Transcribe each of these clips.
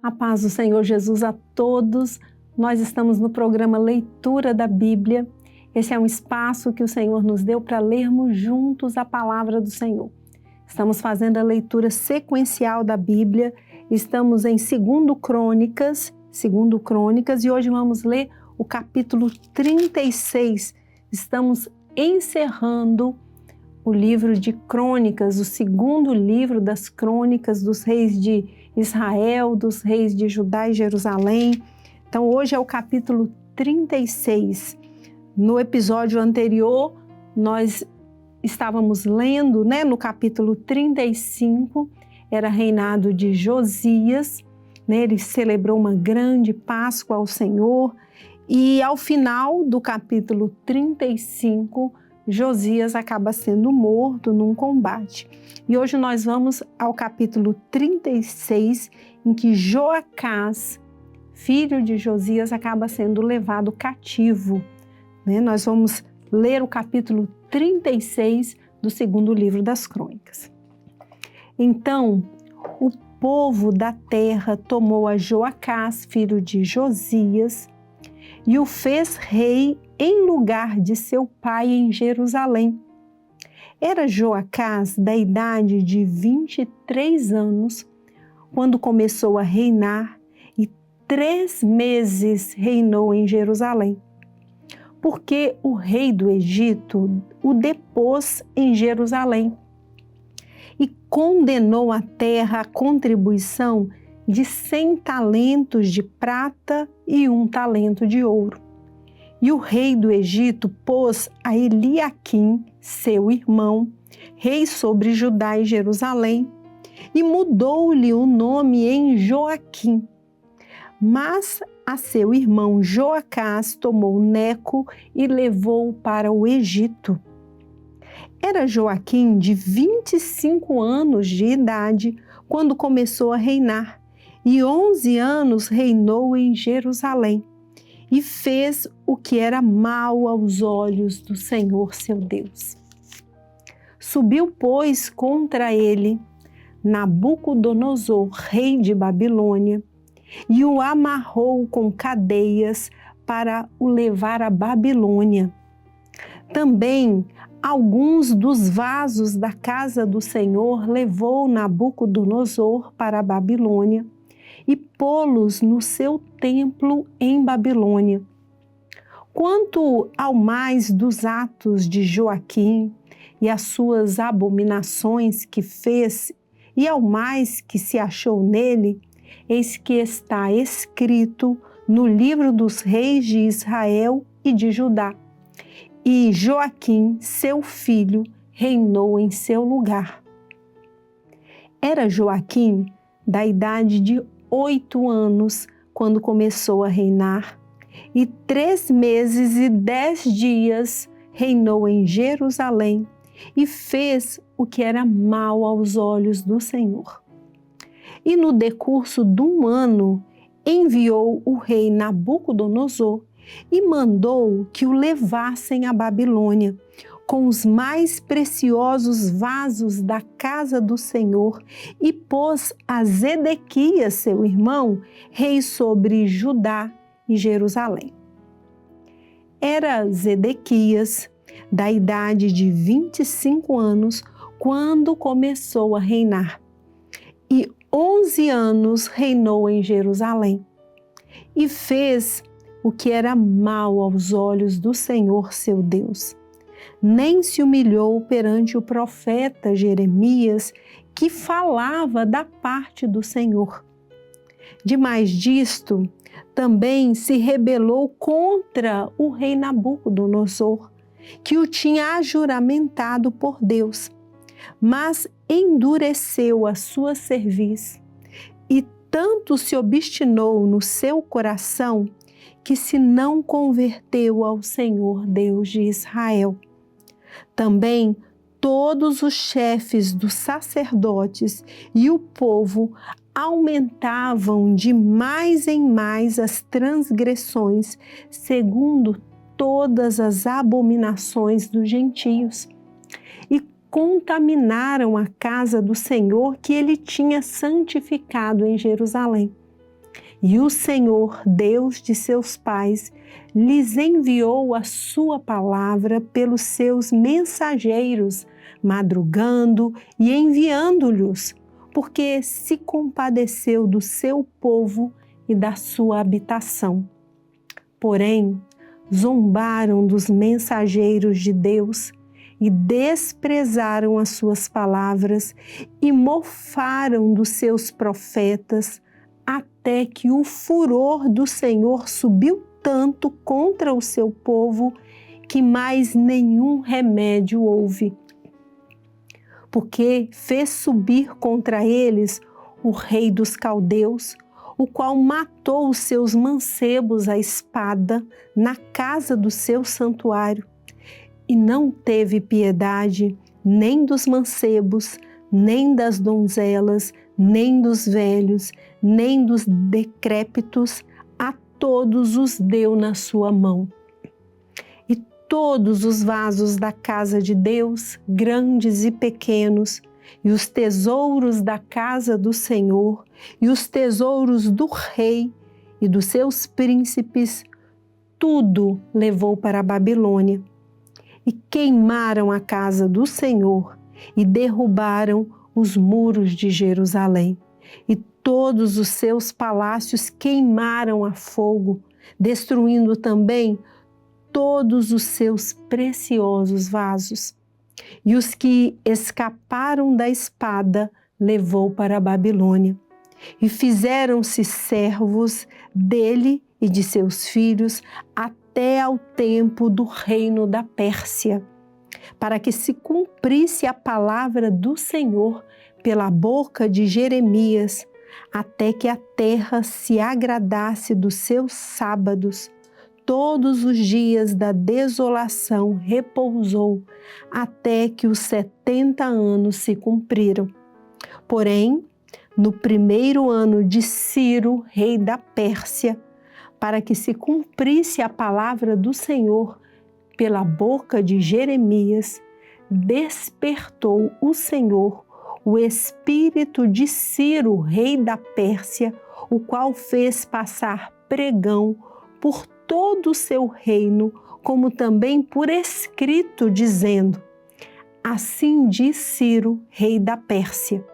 A paz do Senhor Jesus a todos. Nós estamos no programa Leitura da Bíblia. Esse é um espaço que o Senhor nos deu para lermos juntos a palavra do Senhor. Estamos fazendo a leitura sequencial da Bíblia. Estamos em 2 Crônicas, e hoje vamos ler o capítulo 36. Estamos encerrando o livro de Crônicas, o segundo livro das Crônicas dos reis de Israel, dos reis de Judá e Jerusalém. Então hoje é o capítulo 36. No episódio anterior, nós estávamos lendo, no capítulo 35, era reinado de Josias, ele celebrou uma grande Páscoa ao Senhor e ao final do capítulo 35, Josias acaba sendo morto num combate. E hoje nós vamos ao capítulo 36, em que Joacás, filho de Josias, acaba sendo levado cativo. Nós vamos ler o capítulo 36 do segundo livro das Crônicas. Então, o povo da terra tomou a Joacás, filho de Josias, e o fez rei em lugar de seu pai em Jerusalém. Era Joacás da idade de 23 anos, quando começou a reinar, e 3 meses reinou em Jerusalém. Porque o rei do Egito o depôs em Jerusalém e condenou à terra a contribuição de 100 talentos de prata e 1 talento de ouro. E o rei do Egito pôs a Eliaquim, seu irmão, rei sobre Judá e Jerusalém, e mudou-lhe o nome em Joaquim. Mas a seu irmão Joacás tomou Neco e levou-o para o Egito. Era Joaquim de 25 anos de idade quando começou a reinar, e 11 anos reinou em Jerusalém, e fez o que era mal aos olhos do Senhor seu Deus. Subiu, pois, contra ele Nabucodonosor, rei de Babilônia, e o amarrou com cadeias para o levar à Babilônia. Também alguns dos vasos da casa do Senhor levou Nabucodonosor para a Babilônia e pô-los no seu templo em Babilônia. Quanto ao mais dos atos de Joaquim e as suas abominações que fez, e ao mais que se achou nele, eis que está escrito no livro dos reis de Israel e de Judá. E Joaquim, seu filho, reinou em seu lugar. Era Joaquim da idade de 8 anos quando começou a reinar, e 3 meses e 10 dias reinou em Jerusalém e fez o que era mal aos olhos do Senhor. E no decurso de 1 ano enviou o rei Nabucodonosor e mandou que o levassem à Babilônia, com os mais preciosos vasos da casa do Senhor, e pôs a Zedequias, seu irmão, rei sobre Judá e Jerusalém. Era Zedequias da idade de 25 anos quando começou a reinar, e 11 anos reinou em Jerusalém, e fez o que era mal aos olhos do Senhor seu Deus. Nem se humilhou perante o profeta Jeremias, que falava da parte do Senhor. Demais disto, também se rebelou contra o rei Nabucodonosor, que o tinha ajuramentado por Deus, mas endureceu a sua cerviz, e tanto se obstinou no seu coração, que se não converteu ao Senhor Deus de Israel. Também todos os chefes dos sacerdotes e o povo aumentavam de mais em mais as transgressões, segundo todas as abominações dos gentios, e contaminaram a casa do Senhor que ele tinha santificado em Jerusalém. E o Senhor, Deus de seus pais, lhes enviou a sua palavra pelos seus mensageiros, madrugando e enviando-lhes, porque se compadeceu do seu povo e da sua habitação. Porém, zombaram dos mensageiros de Deus e desprezaram as suas palavras e mofaram dos seus profetas, até que o furor do Senhor subiu tanto contra o seu povo que mais nenhum remédio houve. Porque fez subir contra eles o rei dos caldeus, o qual matou os seus mancebos à espada na casa do seu santuário, e não teve piedade nem dos mancebos, nem das donzelas, nem dos velhos, nem dos decrépitos, a todos os deu na sua mão. E todos os vasos da casa de Deus, grandes e pequenos, e os tesouros da casa do Senhor, e os tesouros do rei e dos seus príncipes, tudo levou para a Babilônia. E queimaram a casa do Senhor e derrubaram os muros de Jerusalém. E todos os seus palácios queimaram a fogo, destruindo também todos os seus preciosos vasos. E os que escaparam da espada levou para a Babilônia. E fizeram-se servos dele e de seus filhos até ao tempo do reino da Pérsia, para que se cumprisse a palavra do Senhor pela boca de Jeremias, até que a terra se agradasse dos seus sábados. Todos os dias da desolação repousou, até que os 70 anos se cumpriram. Porém, no primeiro ano de Ciro, rei da Pérsia, para que se cumprisse a palavra do Senhor pela boca de Jeremias, despertou o Senhor o espírito de Ciro, rei da Pérsia, o qual fez passar pregão por todo o seu reino, como também por escrito, dizendo: assim diz Ciro, rei da Pérsia: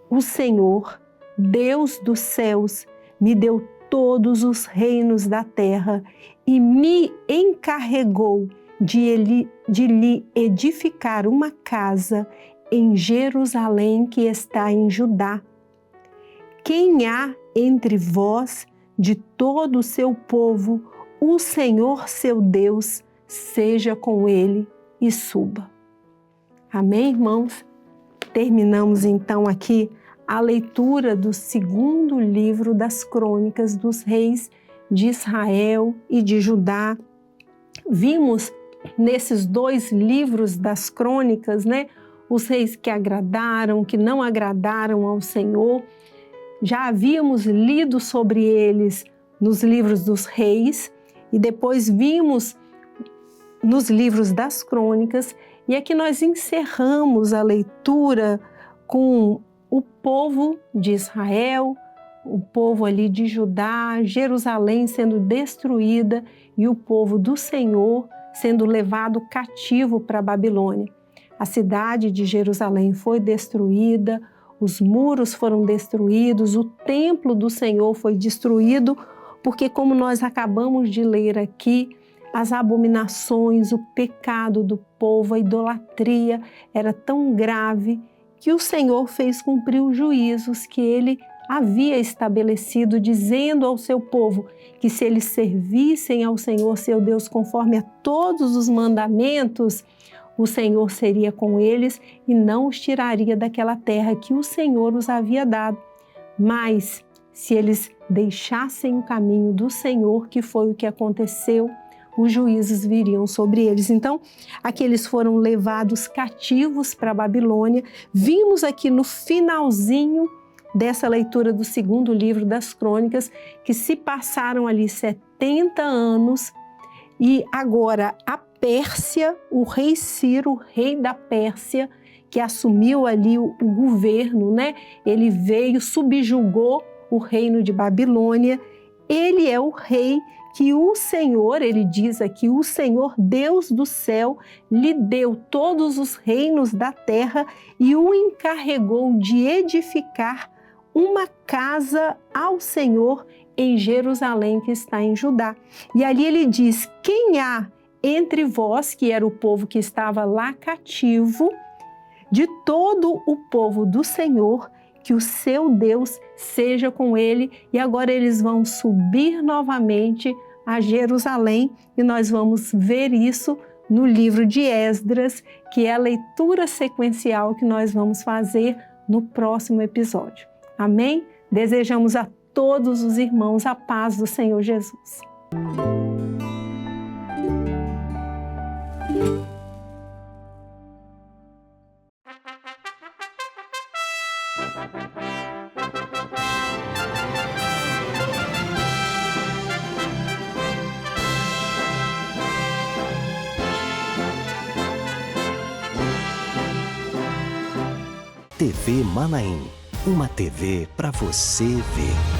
o Senhor, Deus dos céus, me deu todos os reinos da terra e me encarregou de lhe edificar uma casa em Jerusalém, que está em Judá. Quem há entre vós, de todo o seu povo, o Senhor seu Deus, seja com ele e suba. Amém, irmãos? Terminamos então aqui a leitura do segundo livro das crônicas dos reis de Israel e de Judá. Vimos nesses dois livros das crônicas, os reis que agradaram, que não agradaram ao Senhor. Já havíamos lido sobre eles nos livros dos reis e depois vimos nos livros das crônicas, e aqui nós encerramos a leitura com o povo de Israel, o povo ali de Judá, Jerusalém sendo destruída e o povo do Senhor sendo levado cativo para a Babilônia. A cidade de Jerusalém foi destruída, os muros foram destruídos, o templo do Senhor foi destruído, porque, como nós acabamos de ler aqui, as abominações, o pecado do povo, a idolatria era tão grave que o Senhor fez cumprir os juízos que ele havia estabelecido, dizendo ao seu povo que se eles servissem ao Senhor, seu Deus, conforme a todos os mandamentos, o Senhor seria com eles e não os tiraria daquela terra que o Senhor os havia dado. Mas, se eles deixassem o caminho do Senhor, que foi o que aconteceu, os juízos viriam sobre eles. Então, aqui eles foram levados cativos para a Babilônia. Vimos aqui no finalzinho dessa leitura do segundo livro das crônicas que se passaram ali 70 anos e agora a Pérsia, o rei Ciro, rei da Pérsia, que assumiu ali o governo, ele veio, subjugou o reino de Babilônia. Ele é o rei que o Senhor, ele diz aqui, o Senhor Deus do céu lhe deu todos os reinos da terra e o encarregou de edificar uma casa ao Senhor em Jerusalém, que está em Judá. E ali ele diz: quem há entre vós, que era o povo que estava lá cativo, de todo o povo do Senhor, que o seu Deus seja com ele. E agora eles vão subir novamente a Jerusalém e nós vamos ver isso no livro de Esdras, que é a leitura sequencial que nós vamos fazer no próximo episódio. Amém? Desejamos a todos os irmãos a paz do Senhor Jesus. TV Manaim, uma TV para você ver.